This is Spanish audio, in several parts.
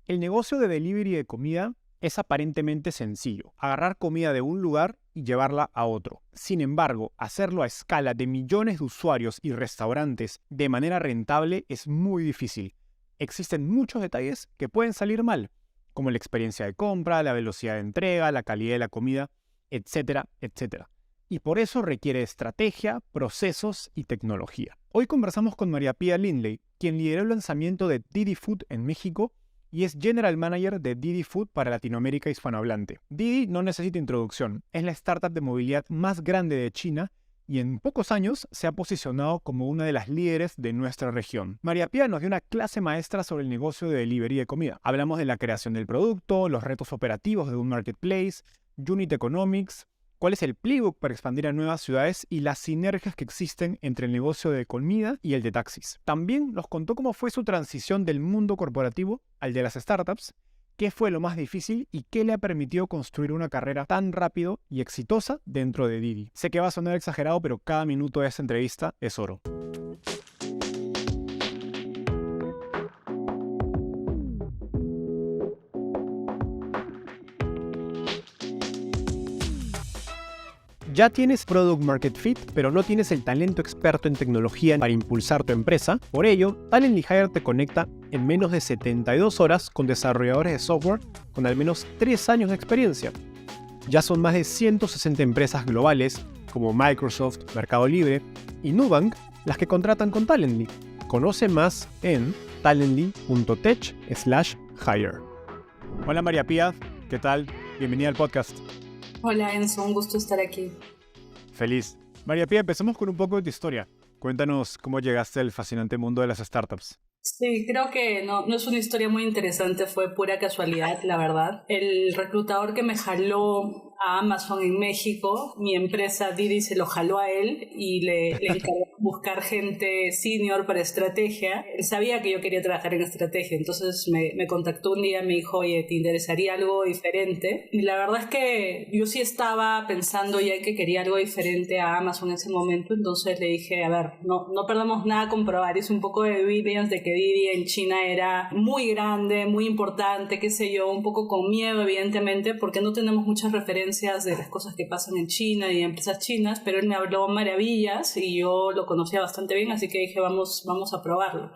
El negocio de delivery de comida es aparentemente sencillo, agarrar comida de un lugar y llevarla a otro. Sin embargo, hacerlo a escala de millones de usuarios y restaurantes de manera rentable es muy difícil. Existen muchos detalles que pueden salir mal, como la experiencia de compra, la velocidad de entrega, la calidad de la comida, etcétera, etcétera. Y por eso requiere estrategia, procesos y tecnología. Hoy conversamos con María Pía Lindley, quien lideró el lanzamiento de Didi Food en México y es General Manager de Didi Food para Latinoamérica hispanohablante. Didi no necesita introducción, es la startup de movilidad más grande de China y en pocos años se ha posicionado como una de las líderes de nuestra región. María Pía nos dio una clase maestra sobre el negocio de delivery de comida. Hablamos de la creación del producto, los retos operativos de un marketplace, unit economics, cuál es el playbook para expandir a nuevas ciudades y las sinergias que existen entre el negocio de comida y el de taxis. También nos contó cómo fue su transición del mundo corporativo al de las startups, qué fue lo más difícil y qué le ha permitido construir una carrera tan rápido y exitosa dentro de Didi. Sé que va a sonar exagerado, pero cada minuto de esta entrevista es oro. Ya tienes Product Market Fit, pero no tienes el talento experto en tecnología para impulsar tu empresa. Por ello, Talently Hire te conecta en menos de 72 horas con desarrolladores de software con al menos 3 años de experiencia. Ya son más de 160 empresas globales como Microsoft, Mercado Libre y Nubank las que contratan con Talently. Conoce más en talently.tech/hire. Hola María Pía, ¿qué tal? Bienvenida al podcast. Hola Enzo, un gusto estar aquí. Feliz. María Pía, empecemos con un poco de tu historia. Cuéntanos cómo llegaste al fascinante mundo de las startups. Sí, creo que no es una historia muy interesante, fue pura casualidad, la verdad. El reclutador que me jaló a Amazon en México, mi empresa Didi se lo jaló a él y le encargó buscar gente senior para estrategia. Él sabía que yo quería trabajar en estrategia, entonces me contactó un día y me dijo, oye, ¿te interesaría algo diferente? Y la verdad es que yo sí estaba pensando ya que quería algo diferente a Amazon en ese momento, entonces le dije, a ver, no perdamos nada con probar. Hice un poco de evidence de que Didi en China era muy grande, muy importante, qué sé yo, un poco con miedo evidentemente, porque no tenemos muchas referencias de las cosas que pasan en China y en empresas chinas, pero él me habló maravillas y yo lo conocía bastante bien, así que dije vamos a probarlo.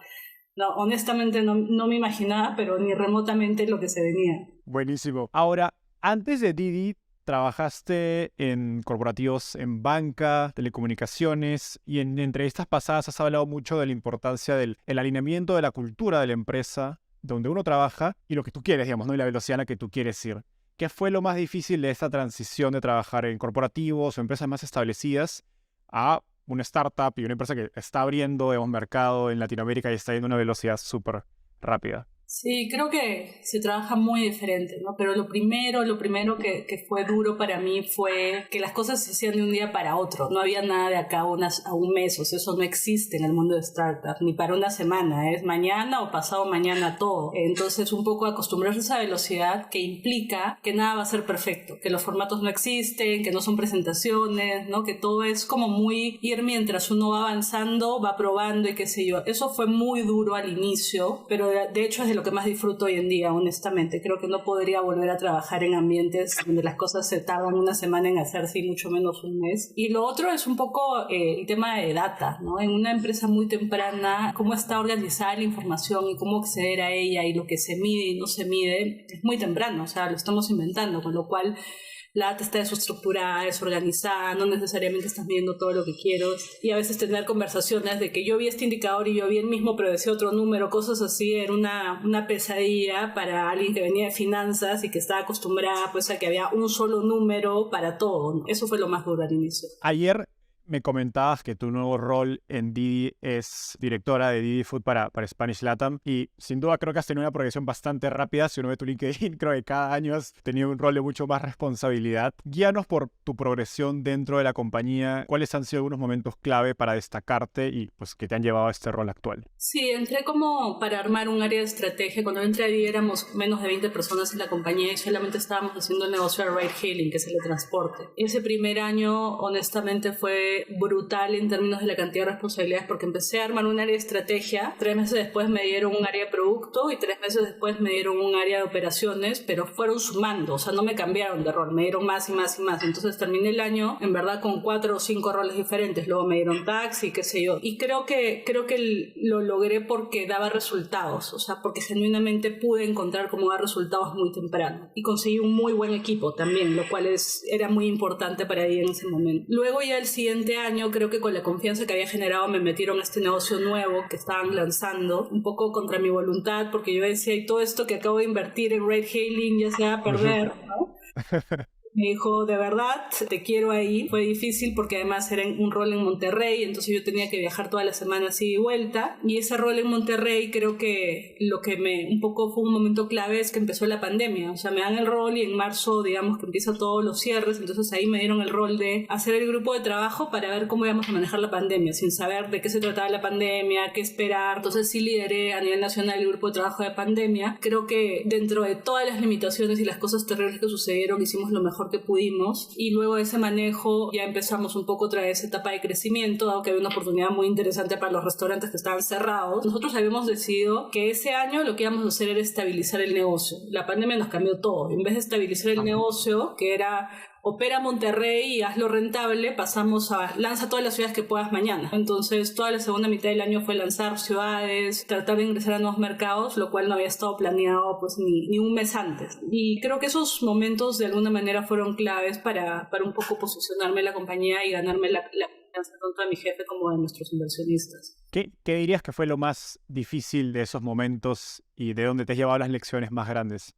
No, honestamente no me imaginaba, pero ni remotamente lo que se venía. Buenísimo. Ahora, antes de Didi, trabajaste en corporativos en banca, telecomunicaciones y en entrevistas pasadas has hablado mucho de la importancia del alineamiento de la cultura de la empresa donde uno trabaja y lo que tú quieres, digamos, ¿no? Y la velocidad a la que tú quieres ir. ¿Qué fue lo más difícil de esta transición de trabajar en corporativos o empresas más establecidas a una startup y una empresa que está abriendo un mercado en Latinoamérica y está yendo a una velocidad súper rápida? Sí, creo que se trabaja muy diferente, ¿no? Pero lo primero que fue duro para mí fue que las cosas se hacían de un día para otro. No había nada de acá a un mes, o sea, eso no existe en el mundo de startups, ni para una semana, es mañana o pasado mañana todo. Entonces, un poco acostumbrarse a esa velocidad que implica que nada va a ser perfecto, que los formatos no existen, que no son presentaciones, ¿no? Que todo es como muy ir mientras uno va avanzando, va probando y qué sé yo. Eso fue muy duro al inicio, pero de hecho es de lo que más disfruto hoy en día, honestamente. Creo que no podría volver a trabajar en ambientes donde las cosas se tardan una semana en hacerse y mucho menos un mes. Y lo otro es un poco el tema de data, ¿no? En una empresa muy temprana, cómo está organizada la información y cómo acceder a ella y lo que se mide y no se mide es muy temprano, o sea, lo estamos inventando, con lo cual la data está desestructurada, desorganizada, no necesariamente estás viendo todo lo que quiero y a veces tener conversaciones de que yo vi este indicador y yo vi el mismo pero decía otro número, cosas así, era una pesadilla para alguien que venía de finanzas y que estaba acostumbrada pues a que había un solo número para todo. Eso fue lo más duro al inicio. Ayer me comentabas que tu nuevo rol en Didi es directora de Didi Food para Spanish LATAM y sin duda creo que has tenido una progresión bastante rápida. Si uno ve tu LinkedIn, creo que cada año has tenido un rol de mucho más responsabilidad. Guíanos por tu progresión dentro de la compañía. ¿Cuáles han sido algunos momentos clave para destacarte y pues que te han llevado a este rol actual? Sí, entré como para armar un área de estrategia. Cuando entré ahí éramos menos de 20 personas en la compañía y solamente estábamos haciendo el negocio de ride hailing, que es el de transporte. Ese primer año honestamente fue fue brutal en términos de la cantidad de responsabilidades, porque empecé a armar un área de estrategia, 3 meses después me dieron un área de producto y 3 meses después me dieron un área de operaciones, pero fueron sumando, o sea, no me cambiaron de rol, me dieron más y más y más. Entonces terminé el año, en verdad, con 4 o 5 roles diferentes. Luego me dieron taxi, qué sé yo. Y creo que lo logré porque daba resultados, o sea, porque genuinamente pude encontrar cómo dar resultados muy temprano. Y conseguí un muy buen equipo también, lo cual era muy importante para mí en ese momento. Luego ya el siguiente año, creo que con la confianza que había generado, me metieron a este negocio nuevo que estaban lanzando, un poco contra mi voluntad, porque yo decía, y todo esto que acabo de invertir en ride hailing ya se va a perder, ¿no? Me dijo, de verdad, te quiero ahí. Fue difícil porque además era un rol en Monterrey, entonces yo tenía que viajar toda la semana así y vuelta. Y ese rol en Monterrey, creo que lo que un poco fue un momento clave es que empezó la pandemia. O sea, me dan el rol y en marzo, digamos que empiezan todos los cierres, entonces ahí me dieron el rol de hacer el grupo de trabajo para ver cómo íbamos a manejar la pandemia, sin saber de qué se trataba la pandemia, qué esperar. Entonces sí lideré a nivel nacional el grupo de trabajo de pandemia. Creo que dentro de todas las limitaciones y las cosas terribles que sucedieron, hicimos lo mejor que pudimos, y luego de ese manejo ya empezamos un poco otra vez etapa de crecimiento, dado que había una oportunidad muy interesante para los restaurantes que estaban cerrados. Nosotros habíamos decidido que ese año lo que íbamos a hacer era estabilizar el negocio. La pandemia nos cambió todo. En vez de estabilizar el negocio, que era opera Monterrey y hazlo rentable, pasamos a lanza todas las ciudades que puedas mañana. Entonces toda la segunda mitad del año fue lanzar ciudades, tratar de ingresar a nuevos mercados, lo cual no había estado planeado pues ni un mes antes. Y creo que esos momentos de alguna manera fueron claves para un poco posicionarme en la compañía y ganarme la confianza tanto de mi jefe como de nuestros inversionistas. ¿Qué dirías que fue lo más difícil de esos momentos y de dónde te has llevado las lecciones más grandes?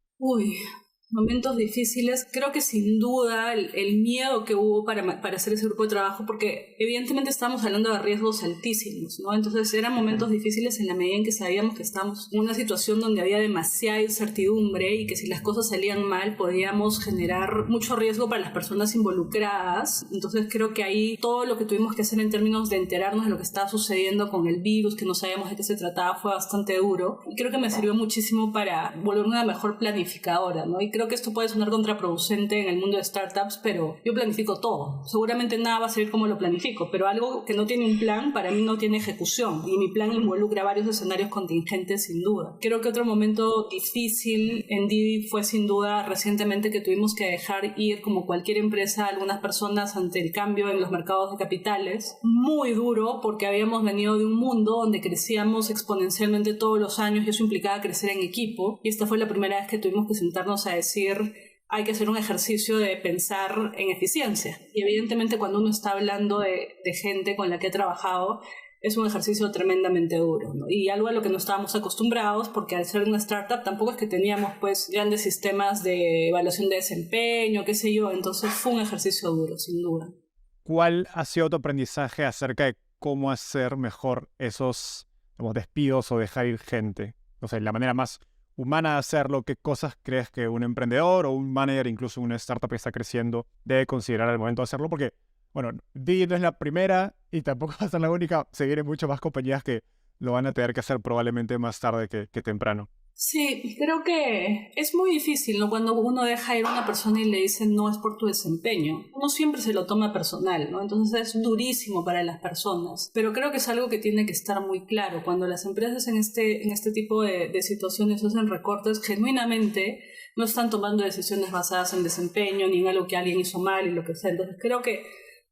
Momentos difíciles, creo que sin duda el miedo que hubo para hacer ese grupo de trabajo, porque evidentemente estábamos hablando de riesgos altísimos, ¿no? Entonces eran momentos difíciles en la medida en que sabíamos que estábamos en una situación donde había demasiada incertidumbre y que si las cosas salían mal podíamos generar mucho riesgo para las personas involucradas. Entonces creo que ahí todo lo que tuvimos que hacer en términos de enterarnos de lo que estaba sucediendo con el virus, que no sabíamos de qué se trataba, fue bastante duro. Y creo que me sirvió muchísimo para volverme una mejor planificadora, ¿no? Y creo que esto puede sonar contraproducente en el mundo de startups, pero yo planifico todo. Seguramente nada va a salir como lo planifico, pero algo que no tiene un plan, para mí no tiene ejecución. Y mi plan involucra varios escenarios contingentes, sin duda. Creo que otro momento difícil en Didi fue, sin duda, recientemente que tuvimos que dejar ir, como cualquier empresa, a algunas personas ante el cambio en los mercados de capitales. Muy duro, porque habíamos venido de un mundo donde crecíamos exponencialmente todos los años y eso implicaba crecer en equipo. Y esta fue la primera vez que tuvimos que sentarnos a decir, hay que hacer un ejercicio de pensar en eficiencia. Y evidentemente cuando uno está hablando de gente con la que he trabajado, es un ejercicio tremendamente duro, ¿no? Y algo a lo que no estábamos acostumbrados, porque al ser una startup tampoco es que teníamos pues grandes sistemas de evaluación de desempeño, qué sé yo. Entonces fue un ejercicio duro, sin duda. ¿Cuál ha sido tu aprendizaje acerca de cómo hacer mejor esos despidos o dejar ir gente? O sea, la manera más humana de hacerlo. ¿Qué cosas crees que un emprendedor o un manager, incluso una startup que está creciendo, debe considerar al momento de hacerlo? Porque, bueno, Didi no es la primera y tampoco va a ser la única. Se vienen muchas más compañías que lo van a tener que hacer probablemente más tarde que temprano. Sí, creo que es muy difícil, ¿no? Cuando uno deja ir a una persona y le dice no es por tu desempeño. Uno siempre se lo toma personal, ¿no? Entonces es durísimo para las personas. Pero creo que es algo que tiene que estar muy claro. Cuando las empresas en este tipo de situaciones hacen recortes, genuinamente no están tomando decisiones basadas en desempeño ni en algo que alguien hizo mal y lo que sea. Entonces creo que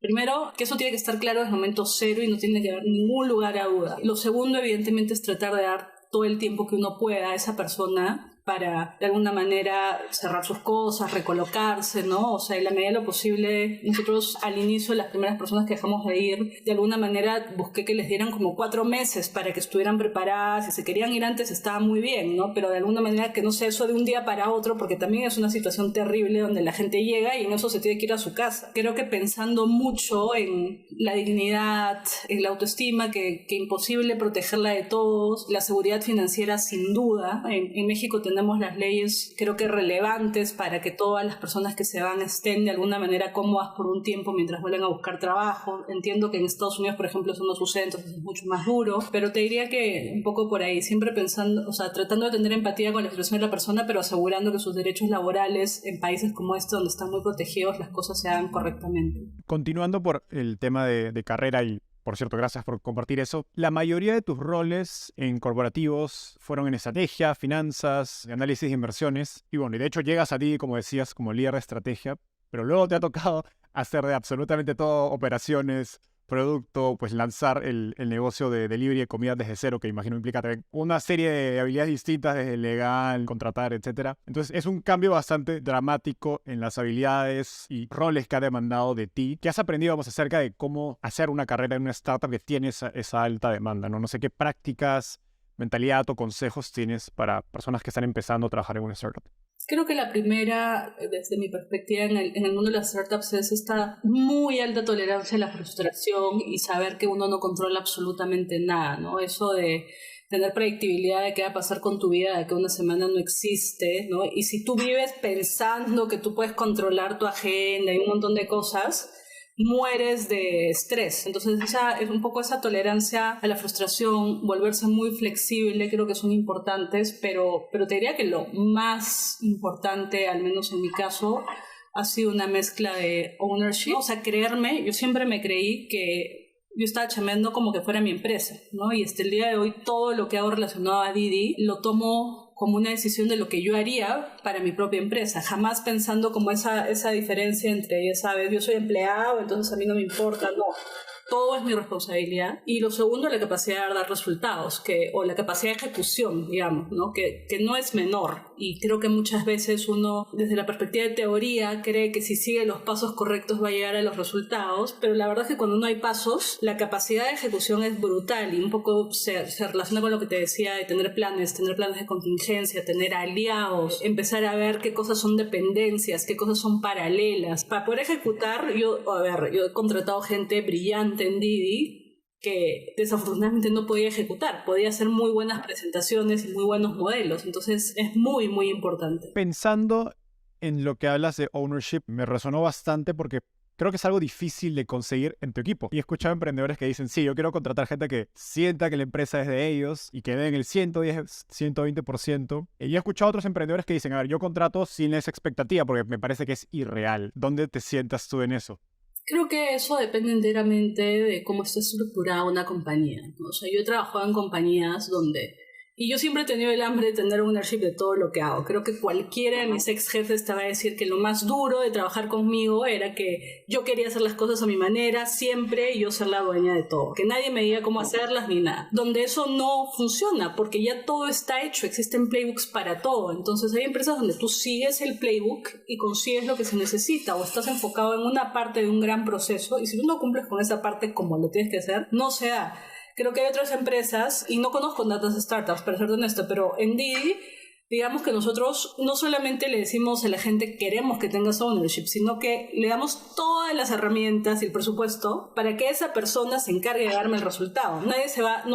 primero, que eso tiene que estar claro desde el momento cero y no tiene que haber ningún lugar a duda. Lo segundo, evidentemente, es tratar de dar todo el tiempo que uno pueda a esa persona para, de alguna manera, cerrar sus cosas, recolocarse, ¿no? O sea, en la medida de lo posible, nosotros al inicio, las primeras personas que dejamos de ir, de alguna manera busqué que les dieran como 4 meses para que estuvieran preparadas. Si se querían ir antes, estaba muy bien, ¿no? Pero de alguna manera que no sea eso de un día para otro, porque también es una situación terrible donde la gente llega y en eso se tiene que ir a su casa. Creo que pensando mucho en la dignidad, en la autoestima, que imposible protegerla de todos, la seguridad financiera sin duda. En México tenemos ponemos las leyes, creo que relevantes para que todas las personas que se van estén de alguna manera cómodas por un tiempo mientras vuelven a buscar trabajo. Entiendo que en Estados Unidos, por ejemplo, eso no sucede, entonces es mucho más duro, pero te diría que un poco por ahí, siempre pensando, o sea, tratando de tener empatía con la situación de la persona, pero asegurando que sus derechos laborales en países como este, donde están muy protegidos, las cosas se hagan correctamente. Continuando por el tema de carrera y, por cierto, gracias por compartir eso. La mayoría de tus roles en corporativos fueron en estrategia, finanzas, análisis de inversiones. Y bueno, y de hecho llegas a ti, como decías, como líder de estrategia, pero luego te ha tocado hacer de absolutamente todo, operaciones, producto, pues lanzar el negocio de delivery de comida desde cero, que imagino implica también una serie de habilidades distintas, desde legal, contratar, etcétera. Entonces es un cambio bastante dramático en las habilidades y roles que ha demandado de ti. ¿Qué has aprendido, vamos, acerca de cómo hacer una carrera en una startup que tiene esa alta demanda, ¿no? No sé qué prácticas, mentalidad o consejos tienes para personas que están empezando a trabajar en una startup. Creo que la primera, desde mi perspectiva en el mundo de las startups, es esta muy alta tolerancia a la frustración y saber que uno no controla absolutamente nada, ¿no? Eso de tener predictibilidad de qué va a pasar con tu vida, de que una semana no existe, ¿no? Y si tú vives pensando que tú puedes controlar tu agenda y un montón de cosas, mueres de estrés. Entonces es un poco esa tolerancia a la frustración, volverse muy flexible, creo que son importantes, pero te diría que lo más importante, al menos en mi caso, ha sido una mezcla de ownership. O sea, yo siempre me creí que yo estaba chambeando como que fuera mi empresa, ¿no? Y hasta el día de hoy todo lo que hago relacionado a Didi lo tomo como una decisión de lo que yo haría para mi propia empresa, jamás pensando como esa diferencia entre, ya sabes, yo soy empleado, entonces a mí no me importa, no. Todo es mi responsabilidad. Y lo segundo, la capacidad de dar resultados, o la capacidad de ejecución, digamos, ¿no? Que no es menor. Y creo que muchas veces uno, desde la perspectiva de teoría, cree que si sigue los pasos correctos va a llegar a los resultados, pero la verdad es que cuando no hay pasos, la capacidad de ejecución es brutal y un poco se relaciona con lo que te decía de tener planes de contingencia, tener aliados, empezar a ver qué cosas son dependencias, qué cosas son paralelas. Para poder ejecutar, yo he contratado gente brillante en Didi que desafortunadamente no podía ejecutar, podía hacer muy buenas presentaciones y muy buenos modelos, entonces es muy muy importante. Pensando en lo que hablas de ownership, me resonó bastante porque creo que es algo difícil de conseguir en tu equipo. Y he escuchado emprendedores que dicen, sí, yo quiero contratar gente que sienta que la empresa es de ellos y que den el 110, 120%. Y he escuchado otros emprendedores que dicen, a ver, yo contrato sin esa expectativa porque me parece que es irreal. ¿Dónde te sientas tú en eso? Creo que eso depende enteramente de cómo está estructurada una compañía, ¿no? O sea, yo he trabajado en compañías donde... Y yo siempre he tenido el hambre de tener ownership de todo lo que hago. Creo que cualquiera de mis ex jefes te va a decir que lo más duro de trabajar conmigo era que yo quería hacer las cosas a mi manera, siempre, y yo ser la dueña de todo. Que nadie me diga cómo hacerlas ni nada. Donde eso no funciona, porque ya todo está hecho, existen playbooks para todo. Entonces hay empresas donde tú sigues el playbook y consigues lo que se necesita, o estás enfocado en una parte de un gran proceso, y si tú no cumples con esa parte como lo tienes que hacer, no se da. Creo que hay otras empresas, y no conozco tantas startups, para ser honesto, pero en Didi, digamos que nosotros no solamente le decimos a la gente queremos que tengas ownership, sino que le damos todas las herramientas y el presupuesto para que esa persona se encargue de darme el resultado.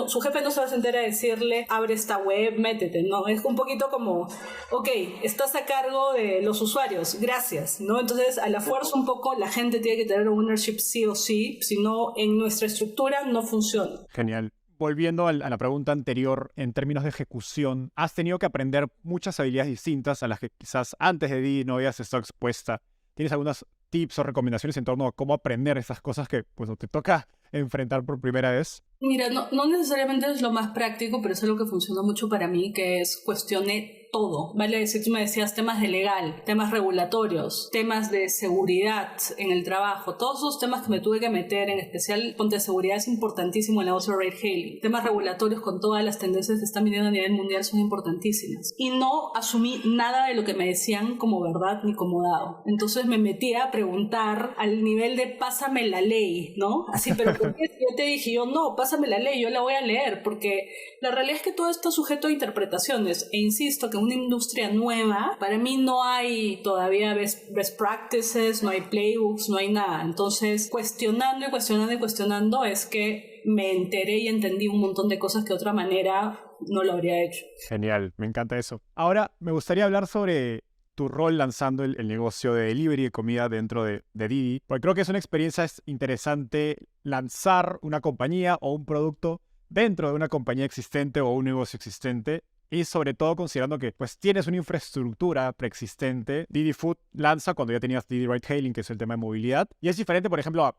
Su jefe no se va a sentar a decirle abre esta web, métete, no, es un poquito como, ok, estás a cargo de los usuarios, gracias, ¿no? Entonces a la fuerza un poco la gente tiene que tener ownership sí o sí, si no en nuestra estructura no funciona. Genial. Volviendo a la pregunta anterior, en términos de ejecución, has tenido que aprender muchas habilidades distintas a las que quizás antes de Didi no habías estado expuesta. ¿Tienes algunos tips o recomendaciones en torno a cómo aprender esas cosas que pues, te toca enfrentar por primera vez? Mira, no necesariamente es lo más práctico, pero es algo que funciona mucho para mí, que es cuestionar todo, ¿vale? Decir, tú me decías temas de legal, temas regulatorios, temas de seguridad en el trabajo, todos esos temas que me tuve que meter, en especial ponte seguridad es importantísimo en el negocio de ride hailing, temas regulatorios con todas las tendencias que están viniendo a nivel mundial son importantísimas. Y no asumí nada de lo que me decían como verdad ni como dado. Entonces me metí a preguntar al nivel de pásame la ley, ¿no? Así, pero ¿por qué? Yo te dije, no, pásame la ley, yo la voy a leer, porque la realidad es que todo está sujeto a interpretaciones, e insisto que una industria nueva, para mí no hay todavía best practices, no hay playbooks, no hay nada. Entonces, cuestionando y cuestionando y cuestionando es que me enteré y entendí un montón de cosas que de otra manera no lo habría hecho. Genial, me encanta eso. Ahora, me gustaría hablar sobre tu rol lanzando el negocio de delivery de comida dentro de Didi, porque creo que es una experiencia interesante lanzar una compañía o un producto dentro de una compañía existente o un negocio existente, y sobre todo considerando que pues tienes una infraestructura preexistente. Didi Food lanza cuando ya tenías Didi Ride Hailing, que es el tema de movilidad, y es diferente, por ejemplo,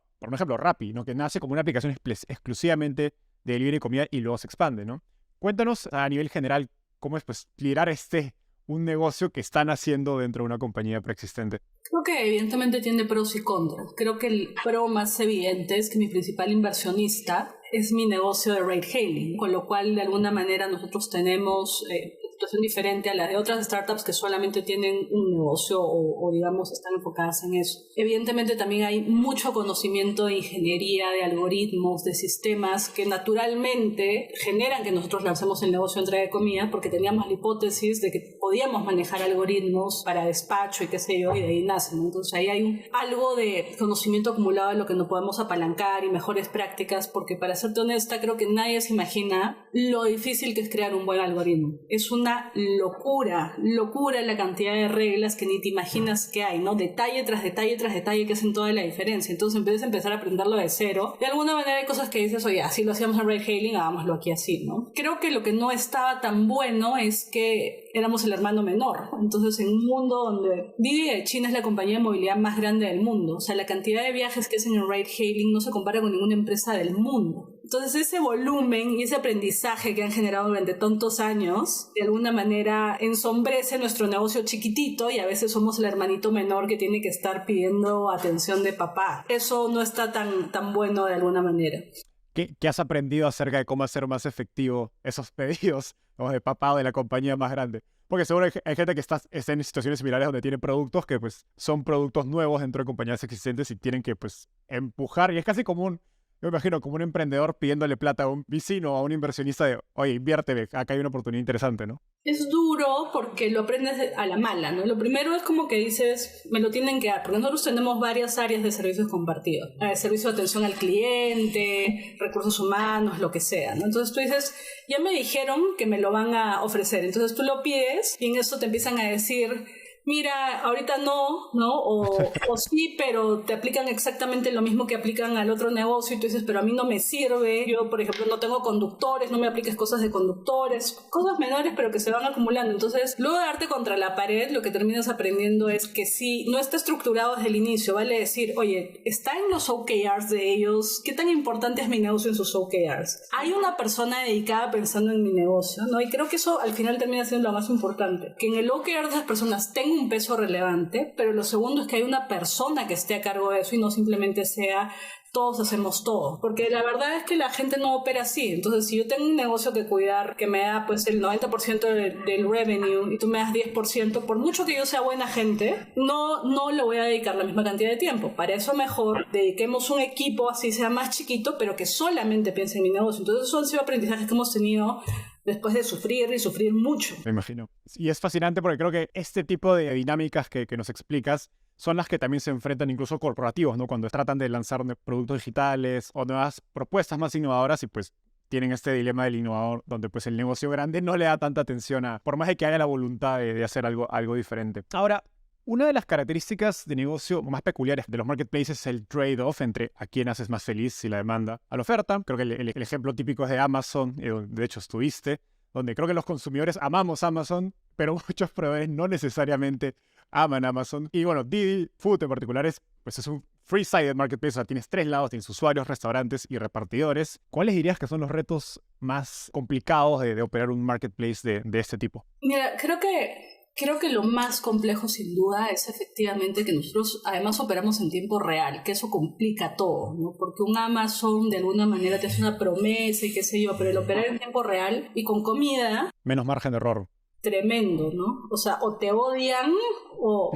Rappi, ¿no? Que nace como una aplicación exclusivamente de delivery de comida y luego se expande, ¿no? Cuéntanos a nivel general cómo es pues liderar un negocio que están haciendo dentro de una compañía preexistente. Creo que evidentemente tiene pros y contras. Creo que el pro más evidente es que mi principal inversionista es mi negocio de ride hailing, con lo cual de alguna manera nosotros tenemos una situación diferente a la de otras startups que solamente tienen un negocio o digamos están enfocadas en eso. Evidentemente también hay mucho conocimiento de ingeniería, de algoritmos, de sistemas que naturalmente generan que nosotros lancemos el negocio de entrega de comida porque teníamos la hipótesis de que podíamos manejar algoritmos para despacho y qué sé yo, y de ahí nacen. Entonces ahí hay algo de conocimiento acumulado de lo que no podemos apalancar y mejores prácticas, porque para serte honesta creo que nadie se imagina lo difícil que es crear un buen algoritmo. Es una locura la cantidad de reglas que ni te imaginas que hay, ¿no? Detalle tras detalle tras detalle que hacen toda la diferencia. Entonces en vez de empezar a aprenderlo de cero, de alguna manera hay cosas que dices, oye, así lo hacíamos en ride hailing, hagámoslo aquí así, ¿no? Creo que lo que no estaba tan bueno es que éramos el hermano menor. Entonces, en un mundo donde Didi de China es la compañía de movilidad más grande del mundo, o sea, la cantidad de viajes que hacen en ride hailing no se compara con ninguna empresa del mundo. Entonces, ese volumen y ese aprendizaje que han generado durante tantos años, de alguna manera ensombrece nuestro negocio chiquitito y a veces somos el hermanito menor que tiene que estar pidiendo atención de papá. Eso no está tan bueno de alguna manera. ¿Qué has aprendido acerca de cómo hacer más efectivo esos pedidos o de papá o de la compañía más grande? Porque seguro hay gente que está en situaciones similares donde tiene productos que pues son productos nuevos dentro de compañías existentes y tienen que pues empujar. Y es casi como yo me imagino, como un emprendedor pidiéndole plata a un vecino o a un inversionista de, oye, inviérteme, acá hay una oportunidad interesante, ¿no? Es duro porque lo aprendes a la mala, ¿no? Lo primero es como que dices, me lo tienen que dar, porque nosotros tenemos varias áreas de servicios compartidos. Servicio de atención al cliente, recursos humanos, lo que sea, ¿no? Entonces tú dices, ya me dijeron que me lo van a ofrecer. Entonces tú lo pides y en eso te empiezan a decir, mira, ahorita no, o sí, pero te aplican exactamente lo mismo que aplican al otro negocio y tú dices, pero a mí no me sirve, yo por ejemplo no tengo conductores, no me apliques cosas de conductores, cosas menores pero que se van acumulando. Entonces, luego de darte contra la pared, lo que terminas aprendiendo es que si no está estructurado desde el inicio, vale decir, oye, está en los OKRs de ellos, ¿qué tan importante es mi negocio en sus OKRs? Hay una persona dedicada pensando en mi negocio, ¿no? Y creo que eso al final termina siendo lo más importante, que en el OKR de esas personas tenga un peso relevante, pero lo segundo es que hay una persona que esté a cargo de eso y no simplemente sea todos hacemos todo, porque la verdad es que la gente no opera así. Entonces, si yo tengo un negocio que cuidar que me da pues el 90% del revenue y tú me das 10%, por mucho que yo sea buena gente, no le voy a dedicar la misma cantidad de tiempo. Para eso mejor dediquemos un equipo, así sea más chiquito, pero que solamente piense en mi negocio. Entonces, esos han sido aprendizajes que hemos tenido después de sufrir y sufrir mucho. Me imagino. Y es fascinante porque creo que este tipo de dinámicas que nos explicas son las que también se enfrentan incluso corporativos, ¿no? Cuando tratan de lanzar productos digitales o nuevas propuestas más innovadoras y pues tienen este dilema del innovador donde pues el negocio grande no le da tanta atención por más de que haya la voluntad de hacer algo diferente. Ahora, una de las características de negocio más peculiares de los marketplaces es el trade-off entre a quién haces más feliz si la demanda a la oferta. Creo que el ejemplo típico es de Amazon, de hecho estuviste, donde creo que los consumidores amamos Amazon, pero muchos proveedores no necesariamente aman Amazon. Y bueno, Didi Food en particular es un free-sided marketplace, o sea, tienes tres lados, tienes usuarios, restaurantes y repartidores. ¿Cuáles dirías que son los retos más complicados de operar un marketplace de este tipo? Mira, creo que lo más complejo sin duda es efectivamente que nosotros además operamos en tiempo real, que eso complica todo, ¿no? Porque un Amazon de alguna manera te hace una promesa y qué sé yo, pero el operar en tiempo real y con comida... Menos margen de error. Tremendo, ¿no? O sea, o te odian o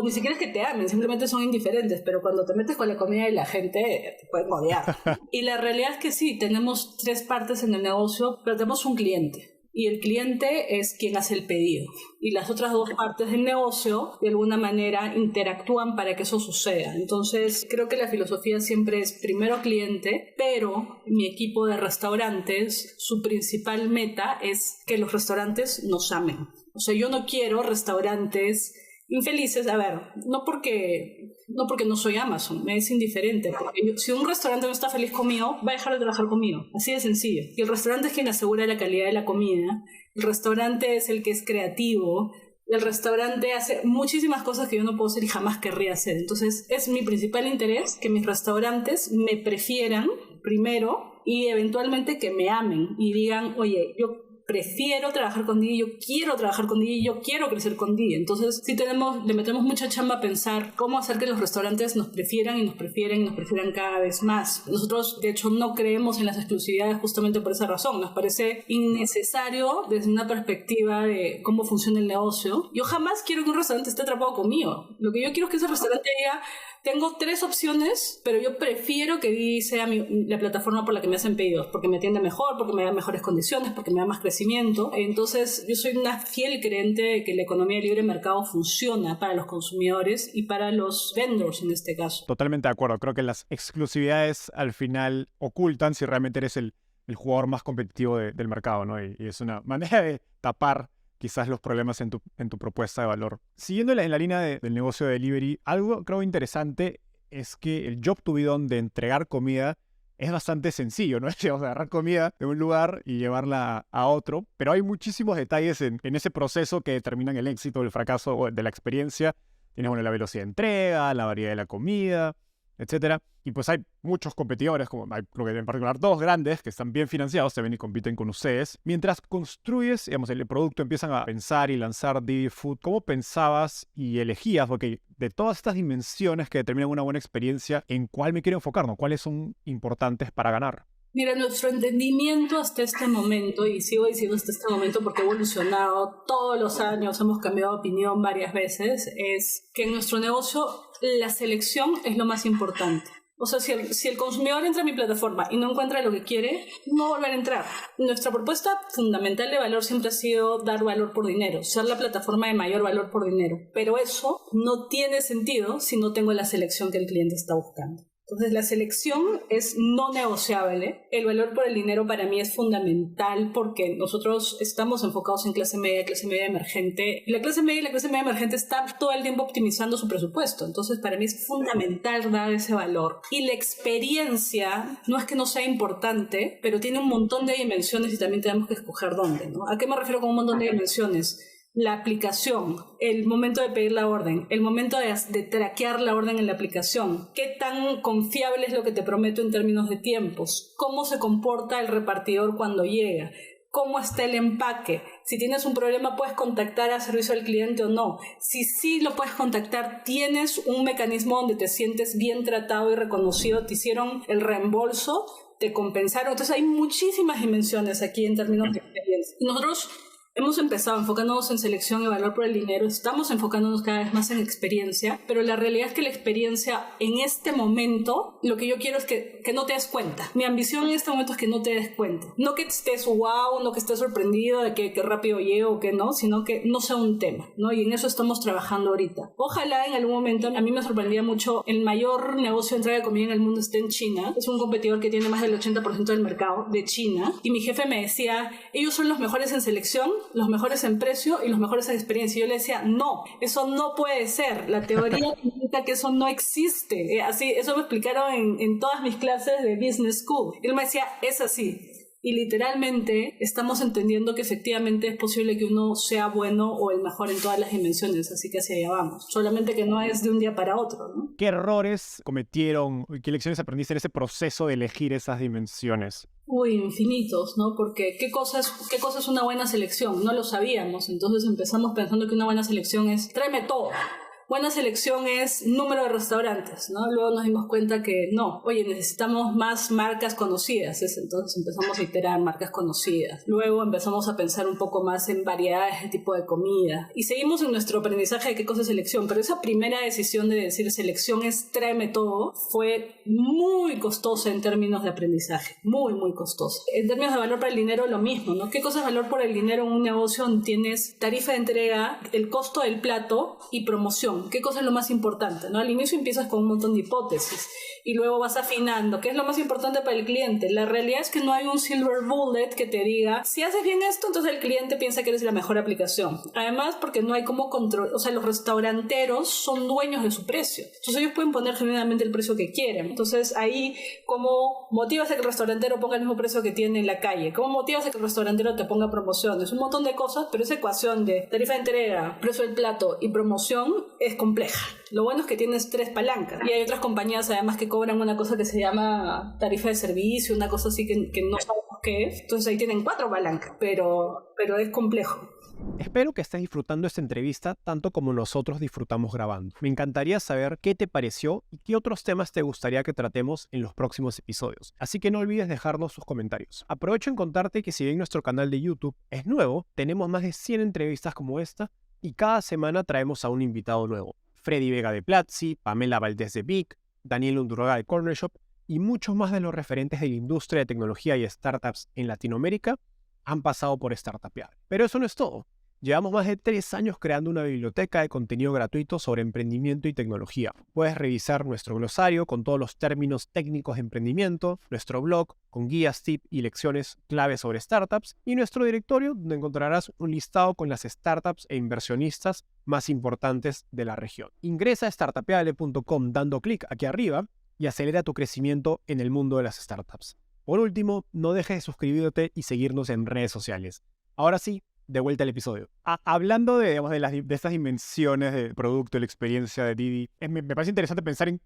ni siquiera es que te amen, simplemente son indiferentes, pero cuando te metes con la comida de la gente te pueden odiar. Y la realidad es que sí, tenemos tres partes en el negocio, pero tenemos un cliente. y el cliente es quien hace el pedido. Y las otras dos partes del negocio, de alguna manera, interactúan para que eso suceda. Entonces, creo que la filosofía siempre es primero cliente, pero mi equipo de restaurantes, su principal meta es que los restaurantes nos amen. O sea, yo no quiero restaurantes infelices, a ver, no porque no soy Amazon, me es indiferente, porque si un restaurante no está feliz conmigo, va a dejar de trabajar conmigo, así de sencillo. Y el restaurante es quien asegura la calidad de la comida, el restaurante es el que es creativo, el restaurante hace muchísimas cosas que yo no puedo hacer y jamás querría hacer. Entonces, es mi principal interés que mis restaurantes me prefieran primero y eventualmente que me amen y digan, oye, yo prefiero trabajar con Didi, yo quiero trabajar con Didi, yo quiero crecer con Didi. Entonces sí le metemos mucha chamba a pensar cómo hacer que los restaurantes nos prefieran y nos prefieran cada vez más. Nosotros de hecho no creemos en las exclusividades justamente por esa razón, nos parece innecesario desde una perspectiva de cómo funciona el negocio. Yo jamás quiero que un restaurante esté atrapado conmigo. Lo que yo quiero es que ese restaurante diga, tengo 3 opciones, pero yo prefiero que Didi sea la plataforma por la que me hacen pedidos, porque me atiende mejor, porque me da mejores condiciones, porque me da más crecimiento. Entonces, yo soy una fiel creyente de que la economía de libre mercado funciona para los consumidores y para los vendors en este caso. Totalmente de acuerdo. Creo que las exclusividades al final ocultan si realmente eres el jugador más competitivo del mercado, ¿no? Y es una manera de tapar quizás los problemas en tu propuesta de valor. Siguiendo en la línea del negocio de delivery, algo creo interesante es que el job to be done de entregar comida es bastante sencillo, ¿no? Es agarrar comida de un lugar y llevarla a otro, pero hay muchísimos detalles en ese proceso que determinan el éxito o el fracaso de la experiencia. Tienes, bueno, la velocidad de entrega, la variedad de la comida, etcétera. Y pues hay muchos competidores, como hay, creo que en particular 2 grandes que están bien financiados, también y compiten con ustedes. Mientras construyes, digamos, el producto, empiezan a pensar y lanzar Didi Food, ¿cómo pensabas y elegías? Porque de todas estas dimensiones que determinan una buena experiencia, ¿en cuál me quiero enfocar, no? ¿Cuáles son importantes para ganar? Mira, nuestro entendimiento hasta este momento, y sigo diciendo hasta este momento porque ha evolucionado todos los años, hemos cambiado de opinión varias veces, es que en nuestro negocio la selección es lo más importante. O sea, si el consumidor entra a mi plataforma y no encuentra lo que quiere, no va a volver a entrar. Nuestra propuesta fundamental de valor siempre ha sido dar valor por dinero, ser la plataforma de mayor valor por dinero. Pero eso no tiene sentido si no tengo la selección que el cliente está buscando. Entonces, la selección es no negociable. El valor por el dinero para mí es fundamental porque nosotros estamos enfocados en clase media emergente. Y la clase media emergente está todo el tiempo optimizando su presupuesto. Entonces, para mí es fundamental dar ese valor. Y la experiencia no es que no sea importante, pero tiene un montón de dimensiones y también tenemos que escoger dónde, ¿no? ¿A qué me refiero con un montón de dimensiones? La aplicación, el momento de pedir la orden, el momento de traquear la orden en la aplicación, qué tan confiable es lo que te prometo en términos de tiempos, cómo se comporta el repartidor cuando llega, cómo está el empaque, si tienes un problema puedes contactar a servicio al cliente o no, si sí lo puedes contactar, tienes un mecanismo donde te sientes bien tratado y reconocido, te hicieron el reembolso, te compensaron. Entonces hay muchísimas dimensiones aquí en términos de experiencia. Nosotros hemos empezado enfocándonos en selección y valor por el dinero, estamos enfocándonos cada vez más en experiencia, pero la realidad es que la experiencia en este momento, lo que yo quiero es que no te des cuenta. Mi ambición en este momento es que no te des cuenta. No que estés wow, no que estés sorprendido de que rápido llego o que no, sino que no sea un tema, ¿no? Y en eso estamos trabajando ahorita. Ojalá en algún momento, a mí me sorprendía mucho, el mayor negocio de entrega de comida en el mundo está en China. Es un competidor que tiene más del 80% del mercado de China. Y mi jefe me decía, ellos son los mejores en selección, los mejores en precio y los mejores en experiencia. Y yo le decía, no, eso no puede ser. La teoría indica que eso no existe. Así, eso me explicaron en todas mis clases de Business School. Y él me decía, es así. Y literalmente estamos entendiendo que efectivamente es posible que uno sea bueno o el mejor en todas las dimensiones, así que hacia allá vamos. Solamente que no es de un día para otro, ¿no? ¿Qué errores cometieron? ¿Qué lecciones aprendiste en ese proceso de elegir esas dimensiones? Uy, infinitos, ¿no? Porque ¿qué cosa es una buena selección? No lo sabíamos, entonces empezamos pensando que una buena selección es tráeme todo. buena selección es número de restaurantes, ¿no? Luego nos dimos cuenta que no, oye, necesitamos más marcas conocidas, entonces empezamos a iterar marcas conocidas. Luego empezamos a pensar un poco más en variedades de tipo de comida y seguimos en nuestro aprendizaje de qué cosa es selección, pero esa primera decisión de decir selección es tráeme todo fue muy costosa en términos de aprendizaje, muy, muy costosa. En términos de valor para el dinero, lo mismo, ¿no? ¿Qué cosa es valor por el dinero en un negocio donde tienes tarifa de entrega, el costo del plato y promoción? ¿Qué cosa es lo más importante, ¿no? Al inicio empiezas con un montón de hipótesis y luego vas afinando. ¿Qué es lo más importante para el cliente? La realidad es que no hay un silver bullet que te diga, si haces bien esto, entonces el cliente piensa que eres la mejor aplicación. Además, porque no hay como control, o sea, los restauranteros son dueños de su precio. Entonces ellos pueden poner genuinamente el precio que quieren. Entonces ahí, ¿cómo motivas a que el restaurantero ponga el mismo precio que tiene en la calle? ¿Cómo motivas a que el restaurantero te ponga promociones? Un montón de cosas, pero esa ecuación de tarifa de entrega, precio del plato y promoción es compleja. Lo bueno es que tienes 3 palancas y hay otras compañías además que cobran una cosa que se llama tarifa de servicio, una cosa así que no sabemos qué es. Entonces ahí tienen 4 palancas, pero es complejo. Espero que estés disfrutando esta entrevista tanto como nosotros disfrutamos grabando. Me encantaría saber qué te pareció y qué otros temas te gustaría que tratemos en los próximos episodios. Así que no olvides dejarnos sus comentarios. Aprovecho en contarte que si bien nuestro canal de YouTube es nuevo, tenemos más de 100 entrevistas como esta y cada semana traemos a un invitado nuevo. Freddy Vega de Platzi, Pamela Valdés de Vic, Daniel Undurraga de Corner Shop y muchos más de los referentes de la industria de tecnología y startups en Latinoamérica han pasado por Startupear. Pero eso no es todo. Llevamos más de 3 años creando una biblioteca de contenido gratuito sobre emprendimiento y tecnología. Puedes revisar nuestro glosario con todos los términos técnicos de emprendimiento, nuestro blog con guías, tips y lecciones clave sobre startups y nuestro directorio donde encontrarás un listado con las startups e inversionistas más importantes de la región. Ingresa a startupeable.com dando clic aquí arriba y acelera tu crecimiento en el mundo de las startups. Por último, no dejes de suscribirte y seguirnos en redes sociales. Ahora sí, de vuelta al episodio. Hablando de estas dimensiones del producto y la experiencia de Didi, me parece interesante pensar en,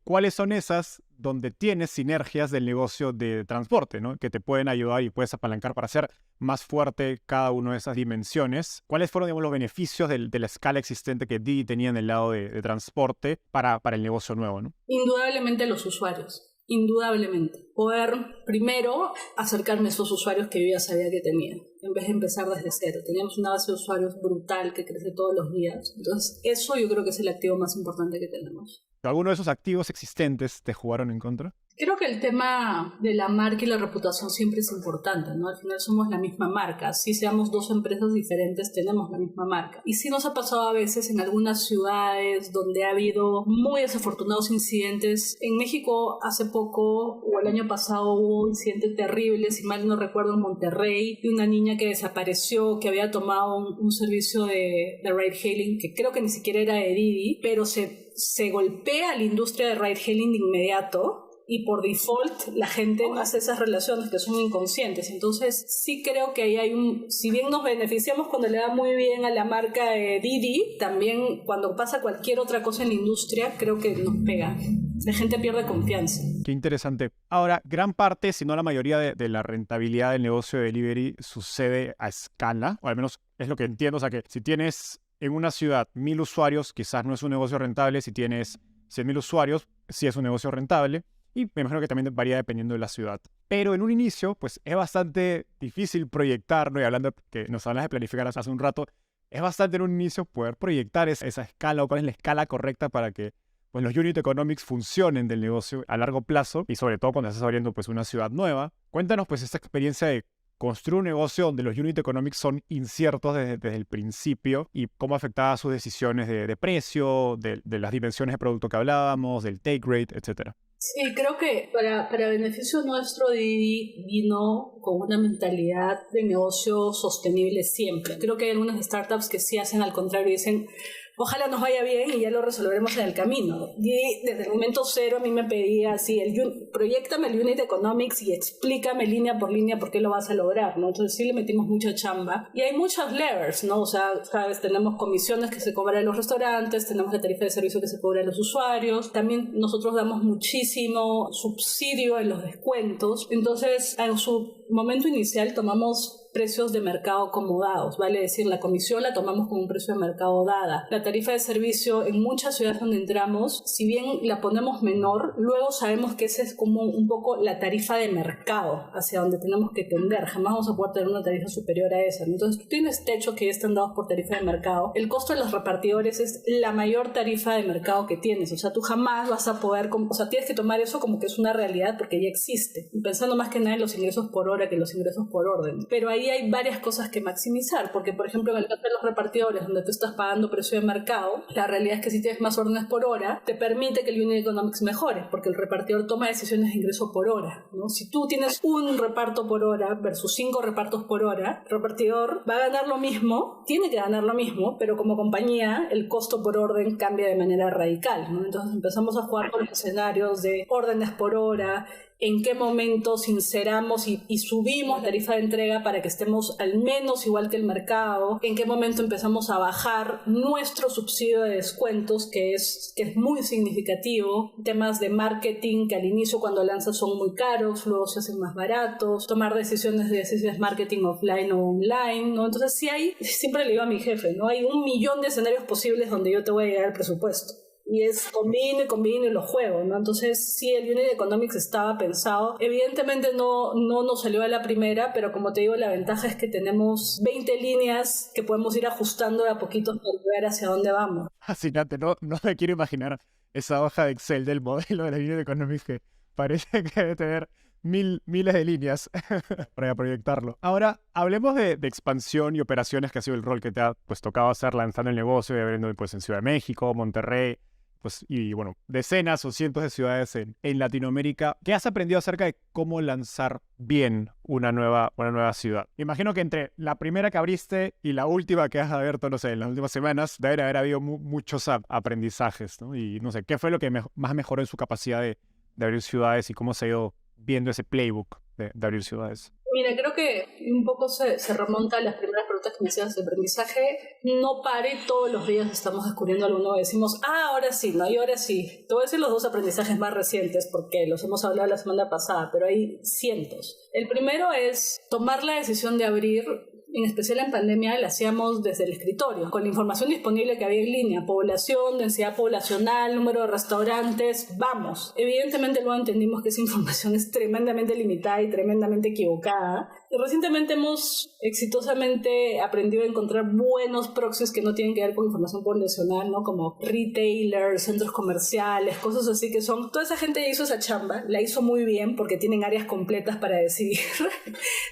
¿cuáles son esas donde tienes sinergias del negocio de transporte, ¿no? Que te pueden ayudar y puedes apalancar para hacer más fuerte cada una de esas dimensiones? ¿Cuáles fueron, los beneficios de la escala existente que Didi tenía en el lado de transporte para el negocio nuevo, ¿no? Indudablemente los usuarios. Indudablemente. Poder primero acercarme a esos usuarios que yo ya sabía que tenía, en vez de empezar desde cero. Teníamos una base de usuarios brutal que crece todos los días. Entonces, eso yo creo que es el activo más importante que tenemos. ¿Alguno de esos activos existentes te jugaron en contra? Creo que el tema de la marca y la reputación siempre es importante, ¿no? Al final somos la misma marca. Si seamos 2 empresas diferentes, tenemos la misma marca. Y sí nos ha pasado a veces en algunas ciudades donde ha habido muy desafortunados incidentes. En México hace poco, o el año pasado, hubo incidentes terribles, si mal no recuerdo, en Monterrey, de una niña que desapareció, que había tomado un servicio de ride-hailing, que creo que ni siquiera era de Didi, pero se golpea a la industria de ride-hailing de inmediato. Y por default la gente hace esas relaciones que son inconscientes. Entonces sí creo que ahí hay si bien nos beneficiamos cuando le da muy bien a la marca de Didi, también cuando pasa cualquier otra cosa en la industria, creo que nos pega. La gente pierde confianza. Qué interesante. Ahora, gran parte, si no la mayoría de la rentabilidad del negocio de delivery sucede a escala, o al menos es lo que entiendo. O sea que si tienes en una ciudad 1,000 usuarios, quizás no es un negocio rentable. Si tienes 100,000 usuarios, sí es un negocio rentable. Y me imagino que también varía dependiendo de la ciudad. Pero en un inicio, pues es bastante difícil proyectar, ¿no? Y hablando que nos hablas de planificar hace un rato, es bastante en un inicio poder proyectar esa escala o cuál es la escala correcta para que pues, los unit economics funcionen del negocio a largo plazo y sobre todo cuando estás abriendo pues, una ciudad nueva. Cuéntanos pues esta experiencia de construir un negocio donde los unit economics son inciertos desde el principio y cómo afectaba sus decisiones de precio, de las dimensiones de producto que hablábamos, del take rate, etc. Sí, creo que para beneficio nuestro Didi vino con una mentalidad de negocio sostenible siempre. Creo que hay algunas startups que sí hacen al contrario y dicen ojalá nos vaya bien y ya lo resolveremos en el camino. Y desde el momento cero a mí me pedía así, proyéctame el unit economics y explícame línea por línea por qué lo vas a lograr, ¿no? Entonces sí le metimos mucha chamba. Y hay muchos levers, ¿no? O sea, ¿sabes? Tenemos comisiones que se cobran en los restaurantes, tenemos la tarifa de servicio que se cobra a los usuarios. También nosotros damos muchísimo subsidio en los descuentos. Entonces, momento inicial tomamos precios de mercado acomodados, vale decir, la comisión la tomamos con un precio de mercado dada. La tarifa de servicio en muchas ciudades donde entramos, si bien la ponemos menor, luego sabemos que esa es como un poco la tarifa de mercado hacia donde tenemos que tender. Jamás vamos a poder tener una tarifa superior a esa. Entonces, tú tienes techos que ya están dados por tarifa de mercado. El costo de los repartidores es la mayor tarifa de mercado que tienes. O sea, tú jamás vas a poder, o sea, tienes que tomar eso como que es una realidad porque ya existe. Pensando más que nada en los ingresos por hora que los ingresos por orden. Pero ahí hay varias cosas que maximizar, porque por ejemplo en el caso de los repartidores donde tú estás pagando precio de mercado, la realidad es que si tienes más órdenes por hora, te permite que el unit economics mejore, porque el repartidor toma decisiones de ingreso por hora, ¿no? Si tú tienes un reparto por hora versus 5 repartos por hora, el repartidor va a ganar lo mismo, tiene que ganar lo mismo, pero como compañía el costo por orden cambia de manera radical, ¿no? Entonces empezamos a jugar con los escenarios de órdenes por hora, en qué momento sinceramos y subimos la tarifa de entrega para que estemos al menos igual que el mercado, en qué momento empezamos a bajar nuestro subsidio de descuentos, que es muy significativo, temas de marketing que al inicio cuando lanzas son muy caros, luego se hacen más baratos, tomar decisiones de si es marketing offline o online, ¿no? Entonces sí hay, siempre le digo a mi jefe, ¿no? Hay 1.000.000 de escenarios posibles donde yo te voy a llegar al presupuesto. Y es combino y lo juego, ¿no? Entonces, sí, el Unit Economics estaba pensado. Evidentemente no nos salió a la primera, pero como te digo, la ventaja es que tenemos 20 líneas que podemos ir ajustando de a poquito para ver hacia dónde vamos. Fascinante, no me quiero imaginar esa hoja de Excel del modelo de la Unit Economics que parece que debe tener miles de líneas para proyectarlo. Ahora, hablemos de expansión y operaciones, que ha sido el rol que te ha tocado hacer lanzando el negocio y abriendo en Ciudad de México, Monterrey, y bueno, decenas o cientos de ciudades en Latinoamérica. ¿Qué has aprendido acerca de cómo lanzar bien una nueva ciudad? Imagino que entre la primera que abriste y la última que has abierto, no sé, en las últimas semanas, debe haber habido muchos aprendizajes, ¿no? Y no sé, ¿qué fue lo que más mejoró en su capacidad de abrir ciudades y cómo se ha ido viendo ese playbook de abrir ciudades? Mira, creo que un poco se remonta a las primeras preguntas que me hacías de aprendizaje. No pare, todos los días estamos descubriendo algo nuevo. Decimos, ahora sí, ¿no? Y ahora sí. Te voy a decir los 2 aprendizajes más recientes porque los hemos hablado la semana pasada, pero hay cientos. El primero es tomar la decisión de abrir, en especial en pandemia, la hacíamos desde el escritorio, con la información disponible que había en línea, población, densidad poblacional, número de restaurantes, vamos. Evidentemente luego entendimos que esa información es tremendamente limitada y tremendamente equivocada. Y recientemente hemos exitosamente aprendido a encontrar buenos proxies que no tienen que ver con información poblacional, ¿no? Como retailers, centros comerciales, cosas así que son... Toda esa gente hizo esa chamba, la hizo muy bien porque tienen áreas completas para decidir.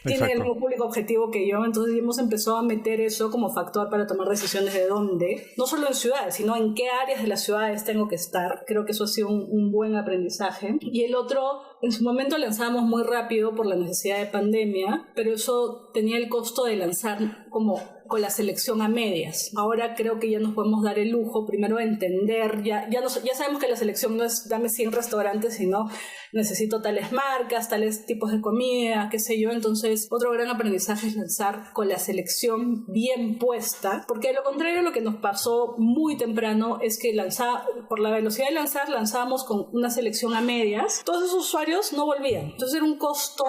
Tienen el mismo público objetivo que yo, entonces hemos empezado a meter eso como factor para tomar decisiones de dónde, no solo en ciudades, sino en qué áreas de las ciudades tengo que estar. Creo que eso ha sido un buen aprendizaje. Y el otro, en su momento lanzábamos muy rápido por la necesidad de pandemia, pero eso tenía el costo de lanzar como con la selección a medias. Ahora creo que ya nos podemos dar el lujo primero de entender, ya sabemos que la selección no es dame 100 restaurantes, sino necesito tales marcas, tales tipos de comida, qué sé yo. Entonces otro gran aprendizaje es lanzar con la selección bien puesta, porque de lo contrario lo que nos pasó muy temprano es que por la velocidad de lanzar, lanzábamos con una selección a medias, todos esos usuarios no volvían. Entonces era un costo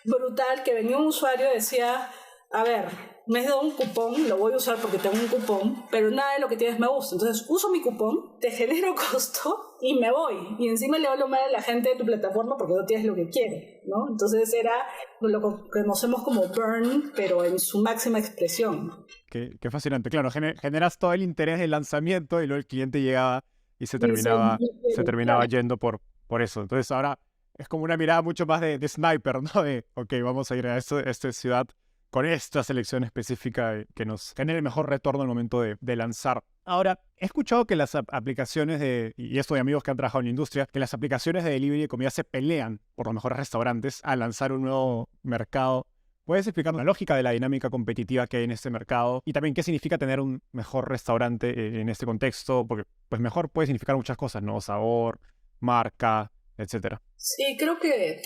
brutal que venía un usuario y decía, a ver, me has dado un cupón, lo voy a usar porque tengo un cupón, pero nada de lo que tienes me gusta. Entonces uso mi cupón, te genero costo y me voy. Y encima le hablo mal a la gente de tu plataforma porque no tienes lo que quiere, ¿no? Entonces era lo que conocemos como burn, pero en su máxima expresión. Qué fascinante. Claro, generas todo el interés del lanzamiento y luego el cliente llegaba y se terminaba yendo por eso. Entonces ahora es como una mirada mucho más de sniper, ¿no? De, ok, vamos a ir a esta ciudad con esta selección específica que nos genere el mejor retorno al momento de lanzar. Ahora, he escuchado que las aplicaciones y esto de amigos que han trabajado en la industria, que las aplicaciones de delivery de comida se pelean por los mejores restaurantes al lanzar un nuevo mercado. ¿Puedes explicar la lógica de la dinámica competitiva que hay en este mercado? Y también qué significa tener un mejor restaurante en este contexto, porque pues mejor puede significar muchas cosas, ¿no? Sabor, marca, etcétera. Sí, creo que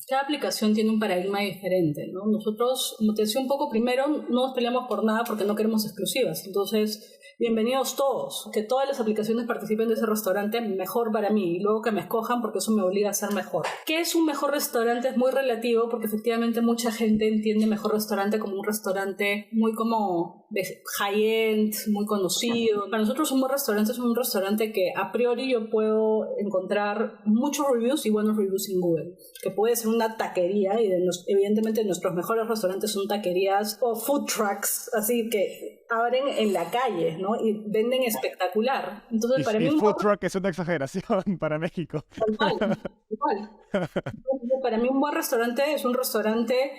cada aplicación tiene un paradigma diferente, ¿no? Nosotros, como te decía un poco, primero no nos peleamos por nada porque no queremos exclusivas. Entonces, bienvenidos todos, que todas las aplicaciones participen de ese restaurante, mejor para mí, y luego que me escojan porque eso me obliga a ser mejor. ¿Qué es un mejor restaurante? Es muy relativo porque efectivamente mucha gente entiende mejor restaurante como un restaurante muy como de high-end, muy conocido. Para nosotros un buen restaurante es un restaurante que a priori yo puedo encontrar muchos reviews y buenos reviews en Google, que puede ser una taquería y evidentemente nuestros mejores restaurantes son taquerías o food trucks, así que abren en la calle, ¿no? Y venden espectacular. Entonces, para mí food truck es una exageración para México. Igual. Para mí un buen restaurante es un restaurante